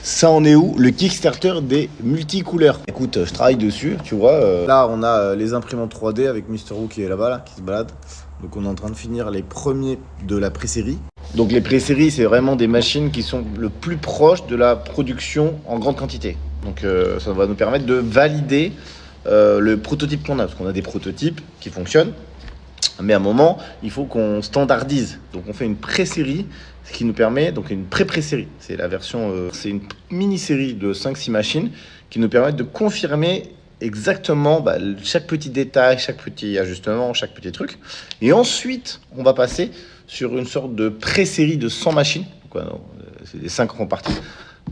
Ça en est où le Kickstarter des multicouleurs? Écoute, je travaille dessus, tu vois. Là, on a les imprimantes 3D avec Mister Woo qui est là-bas, là, qui se balade. Donc, on est en train de finir les premiers de la pré-série. Donc, les pré-séries, c'est vraiment des machines qui sont le plus proches de la production en grande quantité. Donc, ça va nous permettre de valider le prototype qu'on a. Parce qu'on a des prototypes qui fonctionnent. Mais à un moment, il faut qu'on standardise. Donc, on fait une pré-série, ce qui nous permet, donc une pré-série. C'est la version, c'est une mini-série de 5-6 machines qui nous permettent de confirmer exactement chaque petit détail, chaque petit ajustement, chaque petit truc. Et ensuite, on va passer sur une sorte de pré-série de 100 machines. C'est les 5 reparties.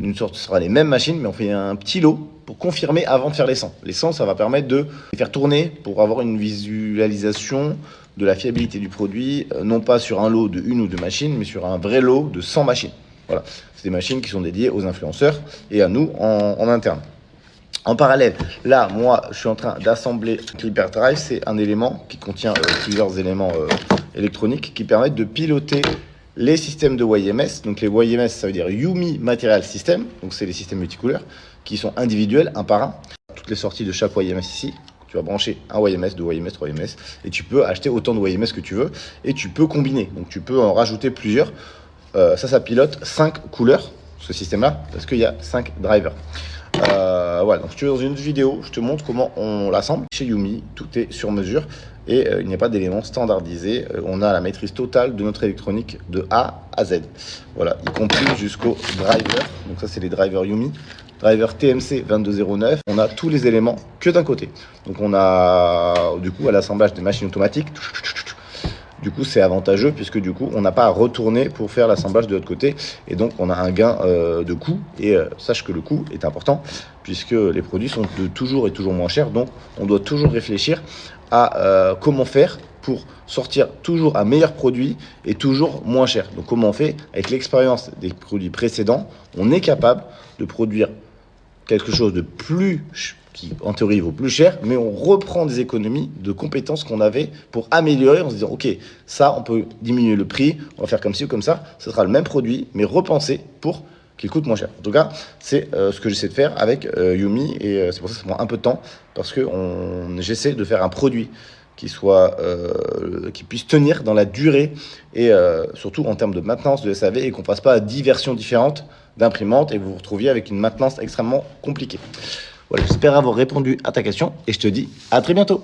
Une sorte, ce sera les mêmes machines, mais on fait un petit lot pour confirmer avant de faire les 100. Les 100, ça va permettre de les faire tourner pour avoir une visualisation de la fiabilité du produit, non pas sur un lot de 1 ou 2 machines, mais sur un vrai lot de 100 machines. Voilà, c'est des machines qui sont dédiées aux influenceurs et à nous en interne. En parallèle, là, moi, je suis en train d'assembler l'Hyperdrive. C'est un élément qui contient plusieurs éléments électroniques qui permettent de piloter les systèmes de YMS. Donc les YMS, ça veut dire Yumi Material System. Donc c'est les systèmes multicouleurs qui sont individuels, un par un. Toutes les sorties de chaque YMS ici. Tu vas brancher un YMS, 2 YMS, 3 YMS. Et tu peux acheter autant de YMS que tu veux. Et tu peux combiner. Donc tu peux en rajouter plusieurs. Ça pilote 5 couleurs, ce système-là, parce qu'il y a 5 drivers. Voilà, donc si tu veux, dans une autre vidéo, je te montre comment on l'assemble. Chez Yumi, tout est sur mesure et il n'y a pas d'éléments standardisés. On a la maîtrise totale de notre électronique de A à Z. Voilà, y compris jusqu'au driver. Donc ça, c'est les drivers Yumi. Driver TMC 2209. On a tous les éléments que d'un côté. Donc on a, du coup, à l'assemblage des machines automatiques. Du coup, c'est avantageux puisque du coup, on n'a pas à retourner pour faire l'assemblage de l'autre côté. Et donc, on a un gain de coût. Et sache que le coût est important puisque les produits sont de toujours et toujours moins chers. Donc, on doit toujours réfléchir à comment faire pour sortir toujours un meilleur produit et toujours moins cher. Donc, comment on fait? Avec l'expérience des produits précédents, on est capable de produire quelque chose de plus qui en théorie vaut plus cher, mais on reprend des économies de compétences qu'on avait pour améliorer en se disant ok, ça on peut diminuer le prix, on va faire comme ci ou comme ça, ce sera le même produit, mais repensé pour qu'il coûte moins cher. En tout cas, c'est ce que j'essaie de faire avec Yumi et c'est pour ça que ça prend un peu de temps parce que j'essaie de faire un produit qui soit qui puisse tenir dans la durée et surtout en termes de maintenance de SAV et qu'on ne fasse pas 10 versions différentes d'imprimantes et vous vous retrouviez avec une maintenance extrêmement compliquée. Voilà, j'espère avoir répondu à ta question et je te dis à très bientôt.